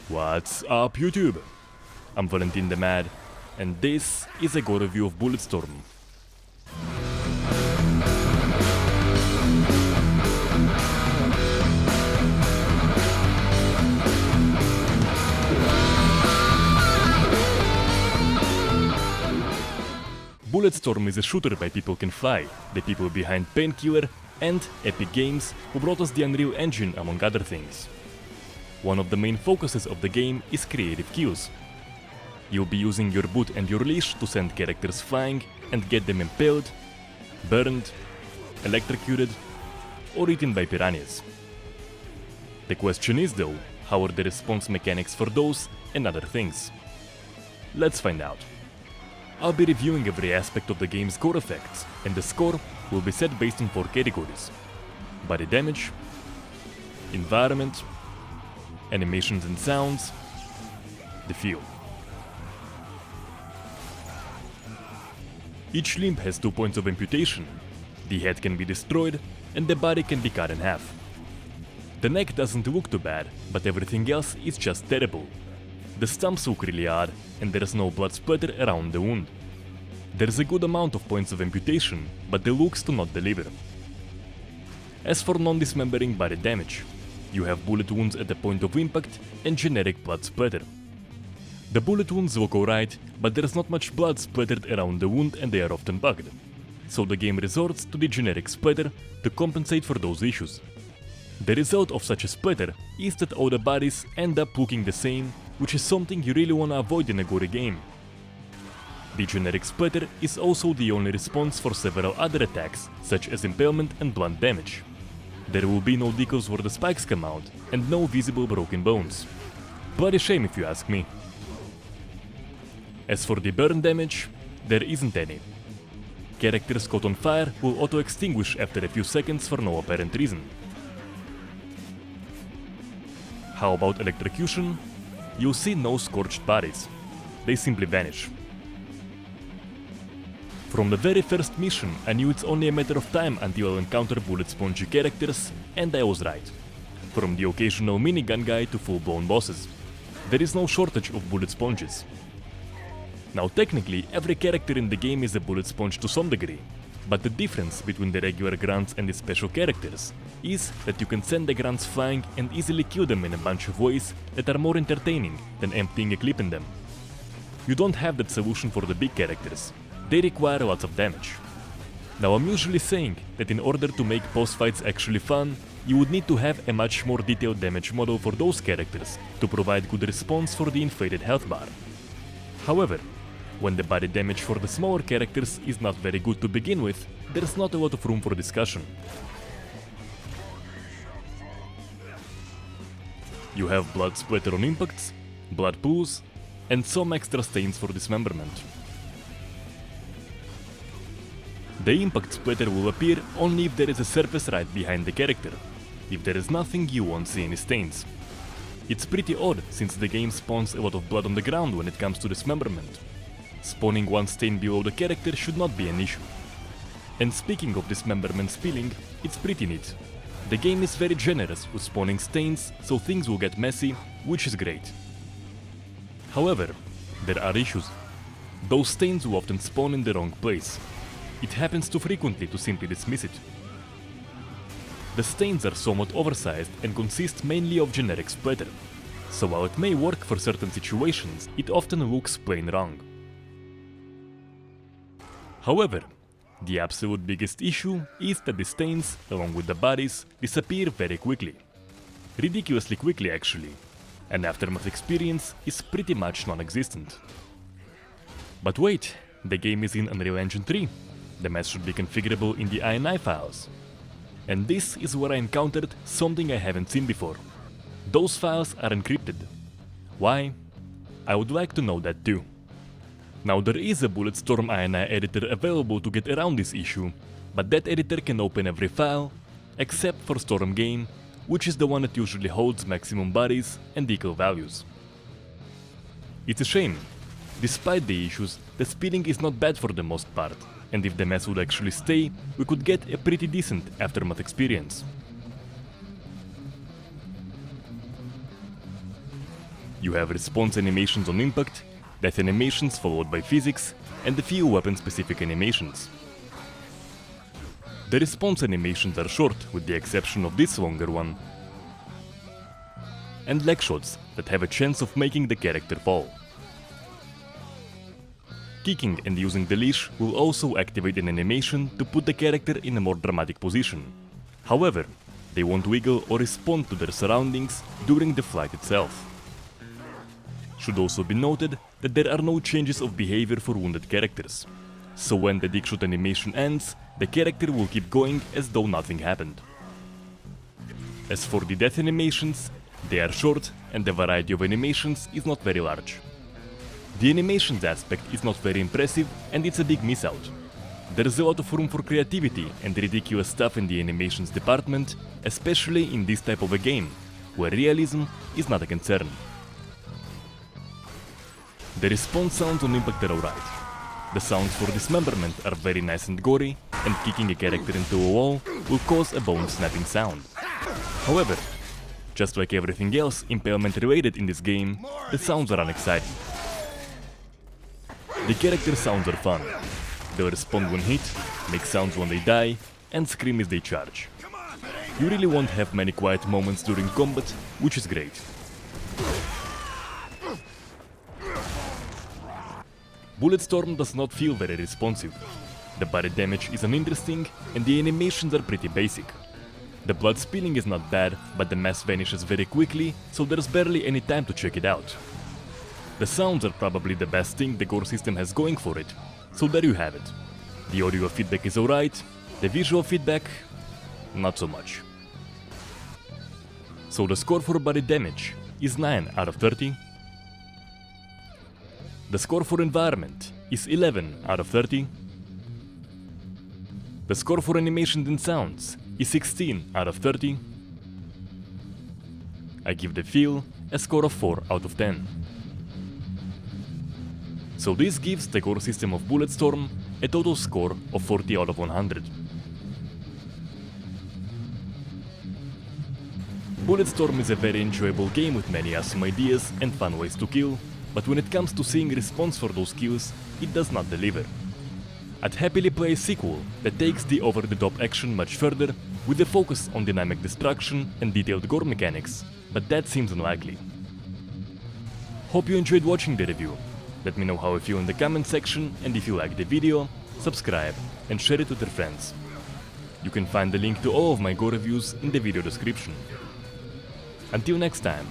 What's up, YouTube? I'm Valentin the Mad, and this is a Gore review of Bulletstorm. Bulletstorm is a shooter by People Can Fly, the people behind Painkiller and Epic Games, who brought us the Unreal Engine among other things. One of the main focuses of the game is creative kills. You'll be using your boot and your leash to send characters flying and get them impaled, burned, electrocuted, or eaten by piranhas. The question is though, how are the response mechanics for those and other things? Let's find out. I'll be reviewing every aspect of the game's gore effects, and the score will be set based on 4 categories: body damage, environment, animations and sounds, the feel. Each limb has 2 points of amputation, the head can be destroyed, and the body can be cut in half. The neck doesn't look too bad, but everything else is just terrible. The stumps look really odd, and there is no blood splatter around the wound. There's a good amount of points of amputation, but the looks do not deliver. As for non-dismembering body damage, you have bullet wounds at the point of impact and generic blood splatter. The bullet wounds look alright, but there's not much blood splattered around the wound and they are often bugged, so the game resorts to the generic splatter to compensate for those issues. The result of such a splatter is that all the bodies end up looking the same, which is something you really wanna avoid in a gory game. The generic splatter is also the only response for several other attacks, such as impalement and blunt damage. There will be no decals where the spikes come out, and no visible broken bones. Bloody shame if you ask me. As for the burn damage, there isn't any. Characters caught on fire will auto-extinguish after a few seconds for no apparent reason. How about electrocution? You'll see no scorched bodies. They simply vanish. From the very first mission, I knew it's only a matter of time until I'll encounter bullet spongy characters, and I was right. From the occasional minigun guy to full-blown bosses. There is no shortage of bullet sponges. Now technically, every character in the game is a bullet sponge to some degree, but the difference between the regular grunts and the special characters is that you can send the grunts flying and easily kill them in a bunch of ways that are more entertaining than emptying a clip in them. You don't have that solution for the big characters. They require lots of damage. Now I'm usually saying that in order to make boss fights actually fun, you would need to have a much more detailed damage model for those characters to provide good response for the inflated health bar. However, when the body damage for the smaller characters is not very good to begin with, there's not a lot of room for discussion. You have blood splatter on impacts, blood pools, and some extra stains for dismemberment. The impact splatter will appear only if there is a surface right behind the character. If there is nothing, you won't see any stains. It's pretty odd since the game spawns a lot of blood on the ground when it comes to dismemberment. Spawning one stain below the character should not be an issue. And speaking of dismemberment spilling, it's pretty neat. The game is very generous with spawning stains, so things will get messy, which is great. However, there are issues. Those stains will often spawn in the wrong place. It happens too frequently to simply dismiss it. The stains are somewhat oversized and consist mainly of generic splatter, so while it may work for certain situations, it often looks plain wrong. However, the absolute biggest issue is that the stains, along with the bodies, disappear very quickly. Ridiculously quickly actually, and aftermath experience is pretty much non-existent. But wait, the game is in Unreal Engine 3. The mess should be configurable in the INI files. And this is where I encountered something I haven't seen before. Those files are encrypted. Why? I would like to know that too. Now there is a Bulletstorm INI editor available to get around this issue, but that editor can open every file, except for Storm Game, which is the one that usually holds maximum bodies and decal values. It's a shame. Despite the issues, the speeding is not bad for the most part, and if the mess would actually stay, we could get a pretty decent aftermath experience. You have response animations on impact, death animations followed by physics, and a few weapon-specific animations. The response animations are short, with the exception of this longer one, and leg shots that have a chance of making the character fall. Kicking and using the leash will also activate an animation to put the character in a more dramatic position. However, they won't wiggle or respond to their surroundings during the flight itself. Should also be noted that there are no changes of behavior for wounded characters, so when the dick shot animation ends, the character will keep going as though nothing happened. As for the death animations, they are short and the variety of animations is not very large. The animations aspect is not very impressive and it's a big miss out. There is a lot of room for creativity and ridiculous stuff in the animations department, especially in this type of a game, where realism is not a concern. The response sounds on impact are alright. The sounds for Dismemberment are very nice and gory, and kicking a character into a wall will cause a bone snapping sound. However, just like everything else impalement related in this game, the sounds are unexciting. The character sounds are fun. They'll respond when hit, make sounds when they die, and scream as they charge. You really won't have many quiet moments during combat, which is great. Bulletstorm does not feel very responsive. The body damage is uninteresting and the animations are pretty basic. The blood spilling is not bad, but the mess vanishes very quickly, so there's barely any time to check it out. The sounds are probably the best thing the Gore system has going for it, so there you have it. The audio feedback is alright, the visual feedback, not so much. So the score for body damage is 9 out of 30. The score for environment is 11 out of 30. The score for animations and sounds is 16 out of 30. I give the feel a score of 4 out of 10. So this gives the Gore system of Bulletstorm a total score of 40 out of 100. Bulletstorm is a very enjoyable game with many awesome ideas and fun ways to kill, but when it comes to seeing response for those kills, it does not deliver. I'd happily play a sequel that takes the over-the-top action much further, with a focus on dynamic destruction and detailed gore mechanics, but that seems unlikely. Hope you enjoyed watching the review. Let me know how you feel in the comment section, and if you liked the video, subscribe and share it with your friends. You can find the link to all of my Gore reviews in the video description. Until next time.